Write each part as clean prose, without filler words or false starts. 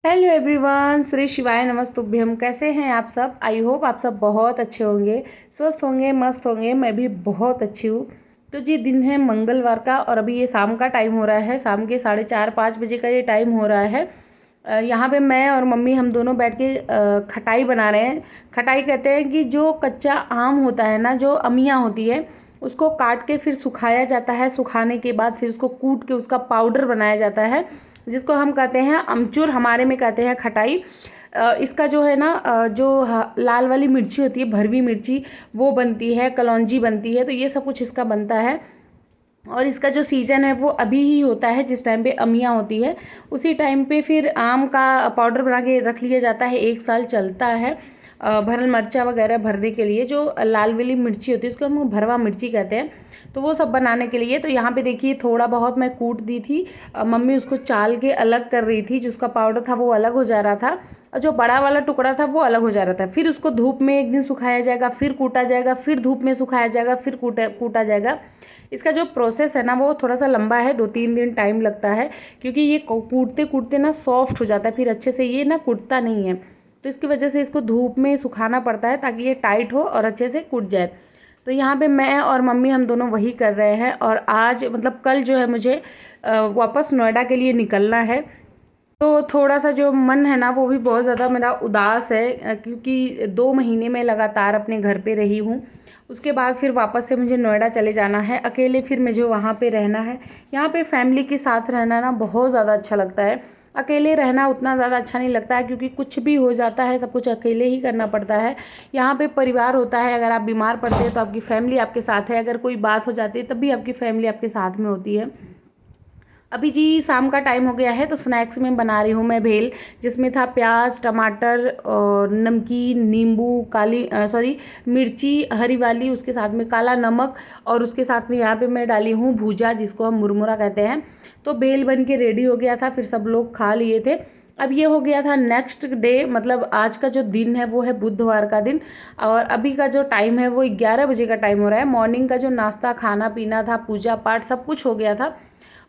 Hello everyone, Shri शिवाय नमस्तुभ्यम। कैसे हैं आप सब? आई होप आप सब बहुत अच्छे होंगे, स्वस्थ होंगे, मस्त होंगे। मैं भी बहुत अच्छी हूँ। तो जी, दिन है मंगलवार का और अभी ये शाम का टाइम हो रहा है। शाम के 4:30-5 बजे का ये टाइम हो रहा है। यहाँ पे मैं और मम्मी हम दोनों बैठ के खटाई बना रहे हैं। खटाई कहते हैं कि जो कच्चा आम होता है ना, जो अमियाँ होती है, उसको काट के फिर सुखाया जाता है। सुखाने के बाद फिर उसको कूट के उसका पाउडर बनाया जाता है, जिसको हम कहते हैं अमचूर, हमारे में कहते हैं खटाई। इसका जो है ना, जो लाल वाली मिर्ची होती है, भरवी मिर्ची, वो बनती है, कलौंजी बनती है। तो ये सब कुछ इसका बनता है। और इसका जो सीज़न है वो अभी ही होता है, जिस टाइम पे अमियाँ होती है उसी टाइम पे फिर आम का पाउडर बना के रख लिया जाता है। 1 साल चलता है। भरल मिर्चा वगैरह भरने के लिए जो लाल वाली मिर्ची होती है उसको हम भरवा मिर्ची कहते हैं। तो वो सब बनाने के लिए, तो यहाँ पे देखिए थोड़ा बहुत मैं कूट दी थी। मम्मी उसको चाल के अलग कर रही थी। जिसका पाउडर था वो अलग हो जा रहा था और जो बड़ा वाला टुकड़ा था वो अलग हो जा रहा था। फिर उसको धूप में एक दिन सुखाया जाएगा, फिर कूटा जाएगा, फिर धूप में सुखाया जाएगा, फिर कूटा जाएगा। इसका जो प्रोसेस है ना वो थोड़ा सा लंबा है, 2-3 दिन टाइम लगता है, क्योंकि ये कूटते कूटते ना सॉफ्ट हो जाता है, फिर अच्छे से ये ना कूटता नहीं है। तो इसकी वजह से इसको धूप में सुखाना पड़ता है ताकि ये टाइट हो और अच्छे से कूट जाए। तो यहाँ पे मैं और मम्मी हम दोनों वही कर रहे हैं। और आज मतलब कल जो है मुझे वापस नोएडा के लिए निकलना है। तो थोड़ा सा जो मन है ना वो भी बहुत ज़्यादा मेरा उदास है, क्योंकि 2 महीने में लगातार अपने घर पे रही हूँ। उसके बाद फिर वापस से मुझे नोएडा चले जाना है अकेले, फिर मुझे वहाँ पे रहना है। यहाँ पे फैमिली के साथ रहना ना बहुत ज़्यादा अच्छा लगता है। अकेले रहना उतना ज़्यादा अच्छा नहीं लगता है, क्योंकि कुछ भी हो जाता है सब कुछ अकेले ही करना पड़ता है। यहाँ पे परिवार होता है, अगर आप बीमार पड़ते हैं तो आपकी फैमिली आपके साथ है, अगर कोई बात हो जाती है तब भी आपकी फैमिली आपके साथ में होती है। अभी जी शाम का टाइम हो गया है, तो स्नैक्स में बना रही हूँ मैं भेल, जिसमें था प्याज, टमाटर और नमकीन, नींबू, काली सॉरी मिर्ची हरी वाली, उसके साथ में काला नमक, और उसके साथ में यहाँ पे मैं डाली हूँ भूजा, जिसको हम मुरमुरा कहते हैं। तो भेल बन के रेडी हो गया था, फिर सब लोग खा लिए थे। अब ये हो गया था नेक्स्ट डे, मतलब आज का जो दिन है वो है बुधवार का दिन। और अभी का जो टाइम है वो 11 बजे का टाइम हो रहा है। मॉर्निंग का जो नाश्ता, खाना पीना था, पूजा पाठ सब कुछ हो गया था।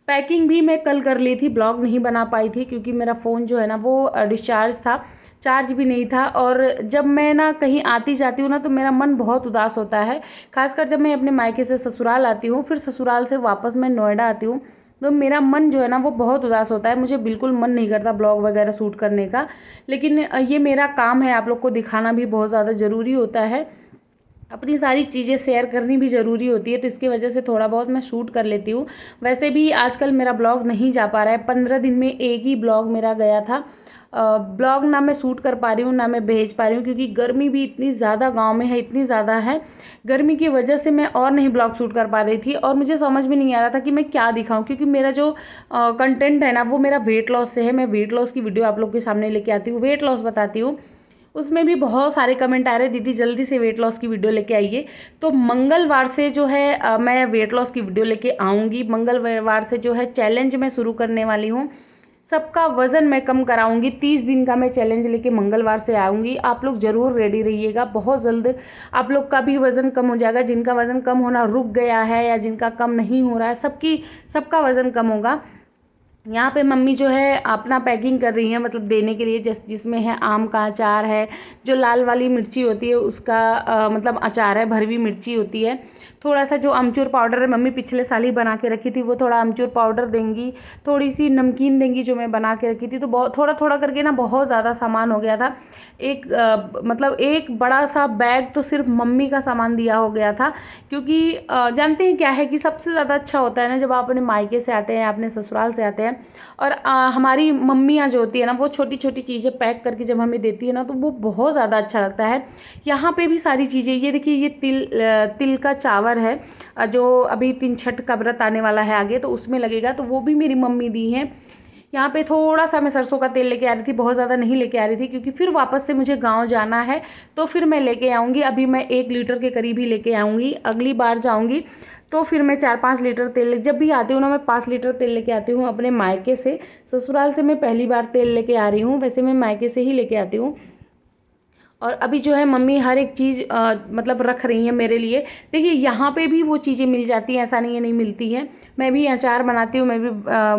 पैकिंग भी मैं कल कर ली थी, ब्लॉग नहीं बना पाई थी क्योंकि मेरा फ़ोन जो है ना वो डिस्चार्ज था, चार्ज भी नहीं था। और जब मैं ना कहीं आती जाती हूँ ना तो मेरा मन बहुत उदास होता है, खासकर जब मैं अपने मायके से ससुराल आती हूँ, फिर ससुराल से वापस मैं नोएडा आती हूँ, तो मेरा मन जो है ना वो बहुत उदास होता है। मुझे बिल्कुल मन नहीं करता ब्लॉग वगैरह शूट करने का, लेकिन ये मेरा काम है, आप लोग को दिखाना भी बहुत ज़्यादा ज़रूरी होता है, अपनी सारी चीज़ें शेयर करनी भी ज़रूरी होती है। तो इसकी वजह से थोड़ा बहुत मैं शूट कर लेती हूँ। वैसे भी आजकल मेरा ब्लॉग नहीं जा पा रहा है, 15 दिन में एक ही ब्लॉग मेरा गया था। ब्लॉग ना मैं शूट कर पा रही हूँ ना मैं भेज पा रही हूँ, क्योंकि गर्मी भी इतनी ज़्यादा गांव में है, इतनी ज़्यादा है। गर्मी की वजह से मैं और नहीं ब्लॉग शूट कर पा रही थी, और मुझे समझ में नहीं आ रहा था कि मैं क्या दिखाऊं, क्योंकि मेरा जो कंटेंट है ना वो मेरा वेट लॉस से है। मैं वेट लॉस की वीडियो आप लोग के सामने लेके आती हूँ, वेट लॉस बताती हूँ। उसमें भी बहुत सारे कमेंट आ रहे, दीदी जल्दी से वेट लॉस की वीडियो लेके आइए। तो मंगलवार से जो है मैं वेट लॉस की वीडियो लेके आऊँगी। मंगलवार से जो है चैलेंज मैं शुरू करने वाली हूँ, सबका वज़न मैं कम कराऊंगी। 30 दिन का मैं चैलेंज लेके मंगलवार से आऊँगी। आप लोग ज़रूर रेडी रहिएगा, बहुत जल्द आप लोग का भी वज़न कम हो जाएगा। जिनका वज़न कम होना रुक गया है या जिनका कम नहीं हो रहा है, सबका वज़न कम होगा। यहाँ पे मम्मी जो है अपना पैकिंग कर रही है, मतलब देने के लिए, जिसमें है आम का अचार है, जो लाल वाली मिर्ची होती है उसका मतलब अचार है, भरवी मिर्ची होती है। थोड़ा सा जो अमचूर पाउडर है, मम्मी पिछले साल ही बना के रखी थी, वो थोड़ा अमचूर पाउडर देंगी, थोड़ी सी नमकीन देंगी जो मैं बना के रखी थी। तो बहुत थोड़ा थोड़ा करके ना बहुत ज़्यादा सामान हो गया था। मतलब एक बड़ा सा बैग तो सिर्फ मम्मी का सामान दिया हो गया था, क्योंकि जानते हैं क्या है कि सबसे ज़्यादा अच्छा होता है ना जब आप अपने मायके से आते हैं, अपने ससुराल से आते हैं, और हमारी मम्मियाँ जो होती है ना वो छोटी छोटी चीज़ें पैक करके जब हमें देती है ना, तो वो बहुत ज़्यादा अच्छा लगता है। यहाँ पे भी सारी चीज़ें, ये देखिए, ये तिल का चावल है, जो अभी 3 छठ का व्रत आने वाला है आगे, तो उसमें लगेगा, तो वो भी मेरी मम्मी दी हैं। यहाँ पे थोड़ा सा मैं सरसों का तेल लेके आ रही थी, बहुत ज़्यादा नहीं लेके आ रही थी, क्योंकि फिर वापस से मुझे गांव जाना है, तो फिर मैं लेके आऊँगी। अभी मैं 1 लीटर के करीब ही लेके आऊँगी, अगली बार जाऊँगी तो फिर मैं 4-5 लीटर तेल, जब भी आती हूँ ना मैं 5 लीटर तेल लेके आती हूँ अपने मायके से। ससुराल से मैं पहली बार तेल लेके आ रही हूँ, वैसे मैं मायके से ही लेके आती हूँ। और अभी जो है मम्मी हर एक चीज़ मतलब रख रही हैं मेरे लिए। देखिए यहाँ पे भी वो चीज़ें मिल जाती हैं, ऐसा नहीं है नहीं मिलती हैं। मैं भी अचार बनाती हूँ, मैं भी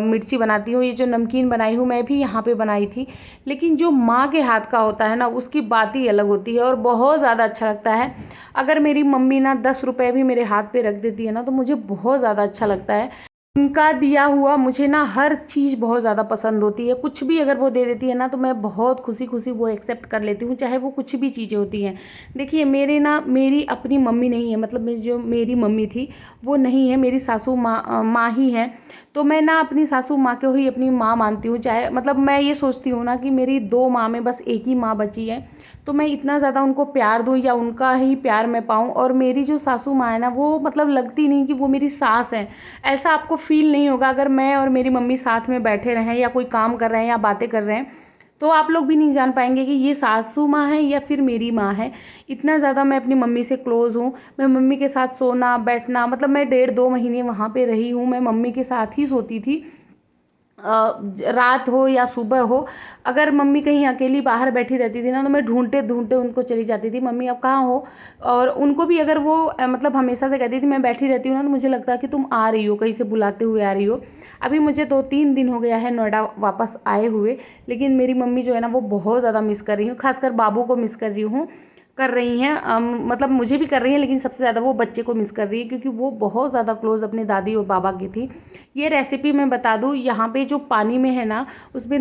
मिर्ची बनाती हूँ, ये जो नमकीन बनाई हूँ मैं भी यहाँ पे बनाई थी। लेकिन जो माँ के हाथ का होता है ना, उसकी बात ही अलग होती है और बहुत ज़्यादा अच्छा लगता है। अगर मेरी मम्मी ना 10 रुपये भी मेरे हाथ पे रख देती है ना, तो मुझे बहुत ज़्यादा अच्छा लगता है। उनका दिया हुआ मुझे ना हर चीज़ बहुत ज़्यादा पसंद होती है। कुछ भी अगर वो दे देती है ना, तो मैं बहुत खुशी खुशी वो एक्सेप्ट कर लेती हूँ, चाहे वो कुछ भी चीज़ें होती हैं। देखिए मेरी अपनी मम्मी नहीं है, मतलब जो मेरी मम्मी थी वो नहीं है, मेरी सासू माँ ही है। तो मैं ना अपनी सासू माँ को ही अपनी माँ मानती हूँ। चाहे मतलब मैं ये सोचती हूँ ना कि मेरी 2 माँ में बस एक ही माँ बची है, तो मैं इतना ज़्यादा उनको प्यार दूँ या उनका ही प्यार मैं पाऊँ। और मेरी जो सासू माँ है ना, वो मतलब लगती नहीं कि वो मेरी सास है। ऐसा आपको फील नहीं होगा अगर मैं और मेरी मम्मी साथ में बैठे रहें या कोई काम कर रहे हैं या बातें कर रहे हैं, तो आप लोग भी नहीं जान पाएंगे कि ये सासू माँ है या फिर मेरी माँ है। इतना ज़्यादा मैं अपनी मम्मी से क्लोज़ हूँ। मैं मम्मी के साथ सोना बैठना, मतलब मैं 1.5-2 महीने वहाँ पे रही हूँ, मैं मम्मी के साथ ही सोती थी। रात हो या सुबह हो, अगर मम्मी कहीं अकेली बाहर बैठी रहती थी ना, तो मैं ढूंढते ढूंढते उनको चली जाती थी, मम्मी अब कहाँ हो। और उनको भी अगर वो मतलब हमेशा से कहती थी मैं बैठी रहती हूँ ना, तो मुझे लगता है कि तुम आ रही हो, कहीं से बुलाते हुए आ रही हो। अभी मुझे 2-3 दिन हो गया है नोएडा वापस आए हुए, लेकिन मेरी मम्मी जो है ना वो बहुत ज़्यादा मिस कर रही हूँ, खासकर बाबू को मिस कर रही हूँ, कर रही हैं। मतलब मुझे भी कर रही हैं, लेकिन सबसे ज़्यादा वो बच्चे को मिस कर रही है, क्योंकि वो बहुत ज़्यादा क्लोज़ अपनी दादी और बाबा की थी। ये रेसिपी मैं बता दूँ, यहाँ पे जो पानी में है ना, उसमें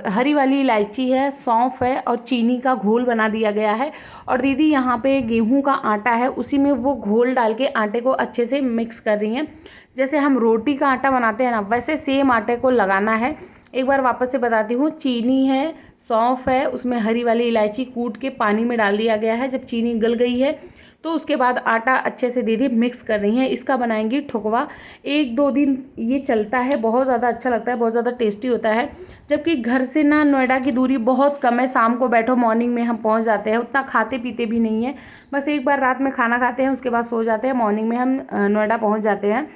हरी वाली इलायची है, सौंफ है और चीनी का घोल बना दिया गया है। और दीदी यहाँ पे गेहूं का आटा है, उसी में वो घोल डाल के आटे को अच्छे से मिक्स कर रही हैं। जैसे हम रोटी का आटा बनाते हैं ना, वैसे सेम आटे को लगाना है। एक बार वापस से बताती हूँ, चीनी है, सौंफ है, उसमें हरी वाली इलायची कूट के पानी में डाल दिया गया है। जब चीनी गल गई है तो उसके बाद आटा अच्छे से दीदी मिक्स कर रही हैं। इसका बनाएंगी ठुकवा। 1-2 दिन ये चलता है, बहुत ज़्यादा अच्छा लगता है, बहुत ज़्यादा टेस्टी होता है। जबकि घर से ना नोएडा की दूरी बहुत कम है, शाम को बैठो मॉर्निंग में हम पहुंच जाते हैं, उतना खाते पीते भी नहीं है, बस एक बार रात में खाना खाते हैं, उसके बाद सो जाते हैं, मॉर्निंग में हम नोएडा पहुँच जाते हैं।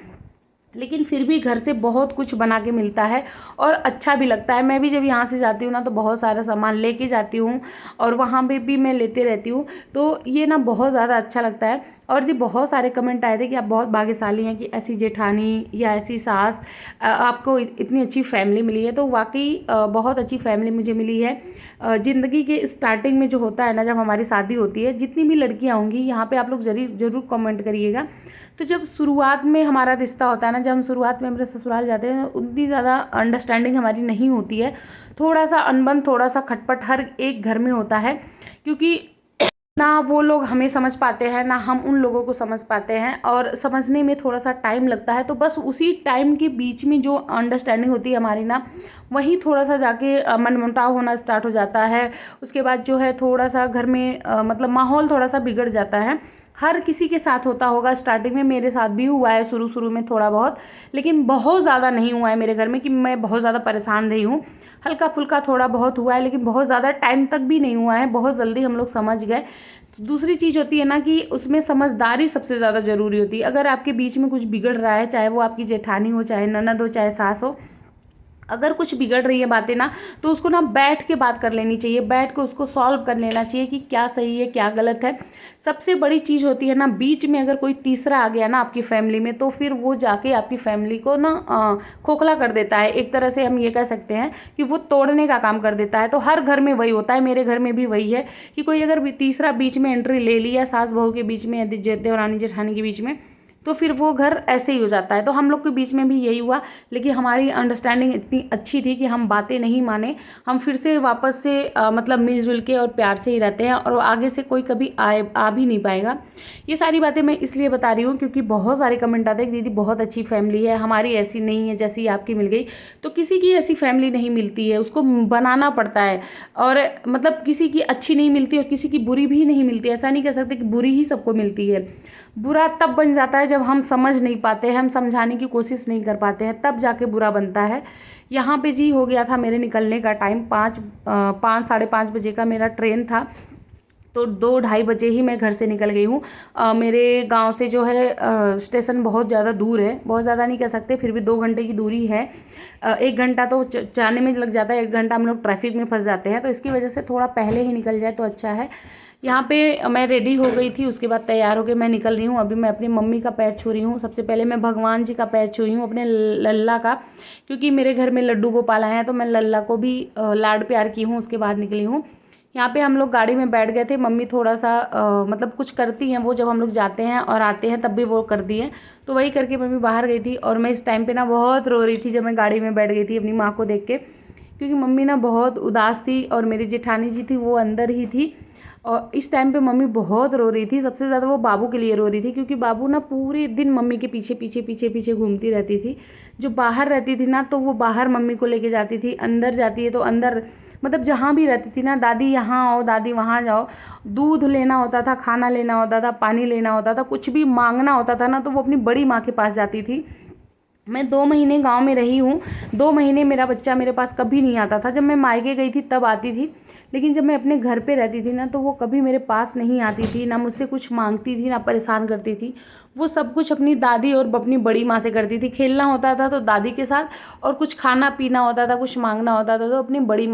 लेकिन फिर भी घर से बहुत कुछ बना के मिलता है और अच्छा भी लगता है। मैं भी जब यहाँ से जाती हूँ ना, तो बहुत सारा सामान लेके जाती हूँ और वहाँ पे भी मैं लेते रहती हूँ, तो ये ना बहुत ज़्यादा अच्छा लगता है। और जी बहुत सारे कमेंट आए थे कि आप बहुत भाग्यशाली हैं कि ऐसी जेठानी या ऐसी सास आपको इतनी अच्छी फैमिली मिली है। तो वाकई बहुत अच्छी फैमिली मुझे मिली है। ज़िंदगी के स्टार्टिंग में जो होता है ना, जब हमारी शादी होती है, जितनी भी लड़कियाँ होंगी यहाँ पे आप लोग ज़रूर कमेंट करिएगा। तो जब शुरुआत में हमारा रिश्ता होता है ना, जब हम शुरुआत में हमारे ससुराल जाते हैं, उतनी ज़्यादा अंडरस्टैंडिंग हमारी नहीं होती है, थोड़ा सा अनबन, थोड़ा सा खटपट हर एक घर में होता है, क्योंकि ना वो लोग हमें समझ पाते हैं ना हम उन लोगों को समझ पाते हैं, और समझने में थोड़ा सा टाइम लगता है। तो बस उसी टाइम के बीच में जो अंडरस्टैंडिंग होती है हमारी ना, वहीं थोड़ा सा जाके मनमुटाव होना स्टार्ट हो जाता है। उसके बाद जो है थोड़ा सा घर में मतलब माहौल थोड़ा सा बिगड़ जाता है। हर किसी के साथ होता होगा, स्टार्टिंग में मेरे साथ भी हुआ है, शुरू शुरू में थोड़ा बहुत, लेकिन बहुत ज़्यादा नहीं हुआ है मेरे घर में कि मैं बहुत ज़्यादा परेशान रही हूँ। हल्का फुल्का थोड़ा बहुत हुआ है, लेकिन बहुत ज़्यादा टाइम तक भी नहीं हुआ है, बहुत जल्दी हम लोग समझ गए। दूसरी चीज़ होती है ना कि उसमें समझदारी सबसे ज़्यादा ज़रूरी होती है। अगर आपके बीच में कुछ बिगड़ रहा है, चाहे वो आपकी जेठानी हो, चाहे ननद हो, चाहे सास हो, अगर कुछ बिगड़ रही है बातें ना, तो उसको ना बैठ के बात कर लेनी चाहिए, बैठ के उसको सॉल्व कर लेना चाहिए कि क्या सही है क्या गलत है। सबसे बड़ी चीज़ होती है ना, बीच में अगर कोई तीसरा आ गया ना आपकी फैमिली में, तो फिर वो जाके आपकी फैमिली को ना खोखला कर देता है। एक तरह से हम ये कह सकते हैं कि वो तोड़ने का काम कर देता है। तो हर घर में वही होता है, मेरे घर में भी वही है कि कोई अगर तीसरा बीच में एंट्री ले लिया, सास बहू के बीच में, देवरानी जेठानी के बीच में, तो फिर वो घर ऐसे ही हो जाता है। तो हम लोग के बीच में भी यही हुआ, लेकिन हमारी अंडरस्टैंडिंग इतनी अच्छी थी कि हम बातें नहीं माने, हम फिर से वापस से मतलब मिलजुल के और प्यार से ही रहते हैं, और आगे से कोई कभी आ भी नहीं पाएगा। ये सारी बातें मैं इसलिए बता रही हूँ क्योंकि बहुत सारे कमेंट आते हैं कि दीदी बहुत अच्छी फैमिली है, हमारी ऐसी नहीं है जैसी आपकी मिल गई। तो किसी की ऐसी फैमिली नहीं मिलती है, उसको बनाना पड़ता है। और मतलब किसी की अच्छी नहीं मिलती और किसी की बुरी भी नहीं मिलती, ऐसा नहीं कह सकते कि बुरी ही सबको मिलती है। बुरा तब बन जाता है जब हम समझ नहीं पाते हैं, हम समझाने की कोशिश नहीं कर पाते हैं, तब जाके बुरा बनता है। यहाँ पे जी हो गया था मेरे निकलने का टाइम, 5 5 साढ़े 5 बजे का मेरा ट्रेन था। तो 2-2:30 बजे ही मैं घर से निकल गई हूँ। मेरे गांव से जो है स्टेशन बहुत ज़्यादा दूर है, बहुत ज़्यादा नहीं कह सकते, फिर भी 2 घंटे की दूरी है। 1 घंटा तो जाने में लग जाता है, 1 घंटा हम लोग ट्रैफिक में फंस जाते हैं, तो इसकी वजह से थोड़ा पहले ही निकल जाए तो अच्छा है। यहाँ पे मैं रेडी हो गई थी, उसके बाद तैयार होकर मैं निकल रही हूँ। अभी मैं अपनी मम्मी का पैर छू रही हूँ। सबसे पहले मैं भगवान जी का पैर छुई हूँ, अपने लल्ला का, क्योंकि मेरे घर में लड्डू गोपाल आए हैं, तो मैं लल्ला को भी लाड प्यार की हूँ। उसके बाद निकली हूँ। यहाँ पे हम लोग गाड़ी में बैठ गए थे। मम्मी थोड़ा सा मतलब कुछ करती हैं वो, जब हम लोग जाते हैं और आते हैं तब भी वो करती हैं, तो वही करके मम्मी बाहर गई थी। और मैं इस टाइम पे ना बहुत रो रही थी जब मैं गाड़ी में बैठ गई थी अपनी माँ को देख के, क्योंकि मम्मी ना बहुत उदास थी और मेरी जेठानी जी थी वो अंदर ही थी। और इस टाइम पे मम्मी बहुत रो रही थी। सबसे ज़्यादा वो बाबू के लिए रो रही थी, क्योंकि बाबू ना पूरे दिन मम्मी के पीछे पीछे पीछे पीछे घूमती रहती थी। जो बाहर रहती थी ना, तो वो बाहर मम्मी को लेके जाती थी, अंदर जाती है तो अंदर, मतलब जहाँ भी रहती थी ना, दादी यहाँ आओ, दादी वहाँ जाओ, दूध लेना होता था, खाना लेना होता था, पानी लेना होता था, कुछ भी मांगना होता था ना, तो वो अपनी बड़ी माँ के पास जाती थी। मैं 2 महीने गांव में रही हूँ। 2 महीने मेरा बच्चा मेरे पास कभी नहीं आता था। जब मैं मायके गई थी तब आती थी, लेकिन जब मैं अपने घर पे रहती थी ना, तो वो कभी मेरे पास नहीं आती थी, ना मुझसे कुछ मांगती थी, ना परेशान करती थी। वो सब कुछ अपनी दादी और अपनी बड़ी माँ से करती थी। खेलना होता था तो दादी के साथ, और कुछ खाना पीना होता था, कुछ मांगना होता था तो अपनी बड़ी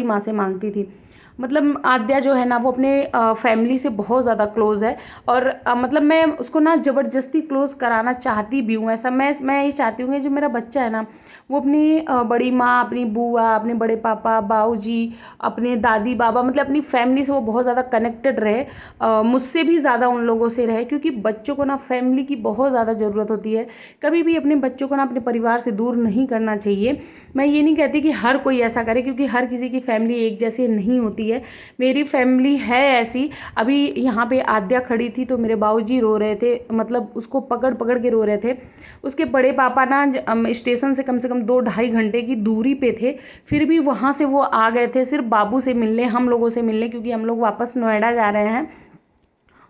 माँ से मांगती थी। मतलब आद्या जो है ना, वो अपने फैमिली से बहुत ज़्यादा क्लोज़ है। और मतलब मैं उसको ना ज़बरदस्ती क्लोज़ कराना चाहती भी हूँ। ऐसा मैं ये चाहती हूँ कि जो मेरा बच्चा है ना, वो अपनी बड़ी माँ, अपनी बुआ, अपने बड़े पापा, बाऊजी, अपने दादी बाबा, मतलब अपनी फैमिली से वो बहुत ज़्यादा कनेक्टेड रहे। मुझसे भी ज़्यादा उन लोगों से रहे, क्योंकि बच्चों को ना फैमिली की बहुत ज़्यादा ज़रूरत होती है। कभी भी अपने बच्चों को ना अपने परिवार से दूर नहीं करना चाहिए। मैं ये नहीं कहती कि हर कोई ऐसा करे, क्योंकि हर किसी की फैमिली एक जैसी नहीं होती है। मेरी फैमिली है ऐसी। अभी यहाँ पे आद्या खड़ी थी तो मेरे बाबूजी रो रहे थे, मतलब उसको पकड़ पकड़ के रो रहे थे। उसके बड़े पापा ना स्टेशन से कम 2-2.5 घंटे की दूरी पे थे, फिर भी वहाँ से वो आ गए थे सिर्फ बाबू से मिलने, हम लोगों से मिलने, क्योंकि हम लोग वापस नोएडा जा रहे हैं।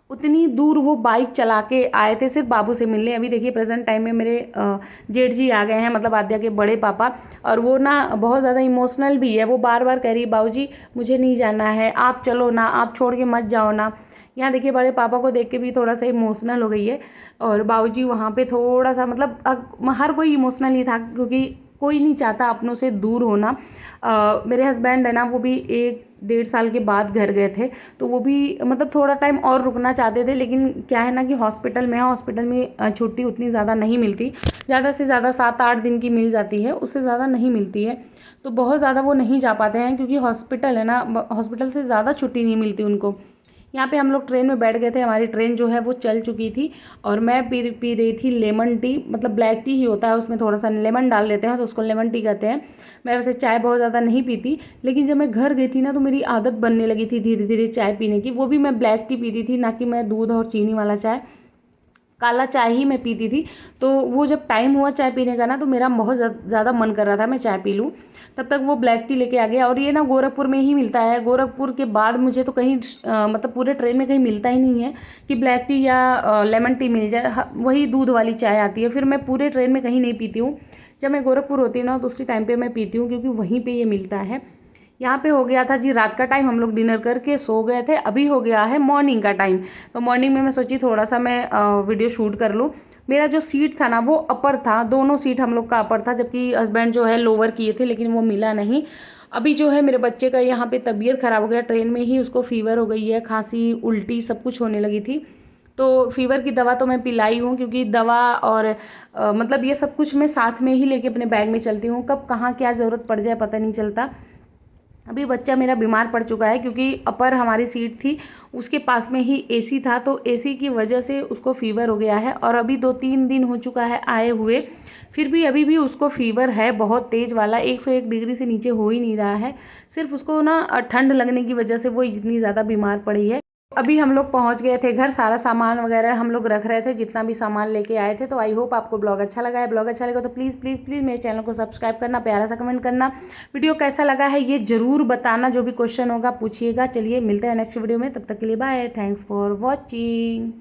उतनी दूर वो बाइक चला के आए थे सिर्फ बाबू से मिलने। अभी देखिए प्रेजेंट टाइम में मेरे जेठ जी आ गए हैं, मतलब आद्या के बड़े पापा, और वो ना बहुत ज़्यादा इमोशनल भी है। वो बार बार कह रही है, बाबूजी मुझे नहीं जाना है, आप चलो ना, आप छोड़ के मत जाओ ना। यहाँ देखिए बड़े पापा को देख के भी थोड़ा सा इमोशनल हो गई है। और बाबूजी वहाँ पे थोड़ा सा, मतलब हर कोई इमोशनल ही था, क्योंकि कोई नहीं चाहता अपनों से दूर होना। मेरे हस्बैंड है ना, वो भी 1-1.5 साल के बाद घर गए थे, तो वो भी मतलब थोड़ा टाइम और रुकना चाहते थे, लेकिन क्या है ना कि हॉस्पिटल में छुट्टी उतनी ज़्यादा नहीं मिलती। ज़्यादा से ज़्यादा 7-8 दिन की मिल जाती है, उससे ज़्यादा नहीं मिलती है। तो बहुत ज़्यादा वो नहीं जा पाते हैं, क्योंकि हॉस्पिटल है ना, हॉस्पिटल से ज़्यादा छुट्टी नहीं मिलती उनको। यहाँ पे हम लोग ट्रेन में बैठ गए थे, हमारी ट्रेन जो है वो चल चुकी थी, और मैं पी रही थी लेमन टी, मतलब ब्लैक टी ही होता है, उसमें थोड़ा सा लेमन डाल देते हैं तो उसको लेमन टी कहते हैं। मैं वैसे चाय बहुत ज़्यादा नहीं पीती, लेकिन जब मैं घर गई थी ना, तो मेरी आदत बनने लगी थी धीरे धीरे चाय पीने की। वो भी मैं ब्लैक टी पीती थी, ना कि मैं दूध और चीनी वाला चाय, काला चाय ही मैं पीती थी। तो वो जब टाइम हुआ चाय पीने का ना, तो मेरा बहुत ज़्यादा मन कर रहा था मैं चाय पी लूँ, तब तक वो ब्लैक टी लेके आ गया। और ये ना गोरखपुर में ही मिलता है, गोरखपुर के बाद मुझे तो कहीं मतलब पूरे ट्रेन में कहीं मिलता ही नहीं है कि ब्लैक टी या लेमन टी मिल जाए। वही दूध वाली चाय आती है, फिर मैं पूरे ट्रेन में कहीं नहीं पीती हूँ। जब मैं गोरखपुर होती हूँ ना, तो उसी टाइम पर मैं पीती हूँ, क्योंकि वहीं पर ये मिलता है। यहाँ पे हो गया था जी रात का टाइम, हम लोग डिनर करके सो गए थे। अभी हो गया है मॉर्निंग का टाइम, तो मॉर्निंग में मैं सोची थोड़ा सा मैं वीडियो शूट कर लूँ। मेरा जो सीट था ना, वो अपर था, दोनों सीट हम लोग का अपर था, जबकि हस्बैंड जो है लोअर किए थे, लेकिन वो मिला नहीं। अभी जो है मेरे बच्चे का यहाँ पे तबीयत ख़राब हो गया, ट्रेन में ही उसको फीवर हो गई है, खांसी उल्टी सब कुछ होने लगी थी। तो फीवर की दवा तो मैं पिलाई हूँ, क्योंकि दवा और मतलब ये सब कुछ मैं साथ में ही लेके अपने बैग में चलती हूँ, कब कहाँ क्या ज़रूरत पड़ जाए पता नहीं चलता। अभी बच्चा मेरा बीमार पड़ चुका है, क्योंकि अपर हमारी सीट थी, उसके पास में ही एसी था, तो एसी की वजह से उसको फीवर हो गया है। और अभी 2-3 दिन हो चुका है आए हुए, फिर भी अभी भी उसको फीवर है बहुत तेज़ वाला, 101 डिग्री से नीचे हो ही नहीं रहा है। सिर्फ उसको ना ठंड लगने की वजह से वो इतनी ज़्यादा बीमार पड़ी है। अभी हम लोग पहुंच गए थे घर, सारा सामान वगैरह हम लोग रख रहे थे, जितना भी सामान लेके आए थे। तो आई होप आपको ब्लॉग अच्छा लगा है। ब्लॉग अच्छा लगा तो प्लीज़ प्लीज़ प्लीज़ मेरे चैनल को सब्सक्राइब करना, प्यारा सा कमेंट करना, वीडियो कैसा लगा है ये ज़रूर बताना, जो भी क्वेश्चन होगा पूछिएगा। चलिए मिलते हैं नेक्स्ट वीडियो में, तब तक के लिए बाय, थैंक्स फॉर वॉचिंग।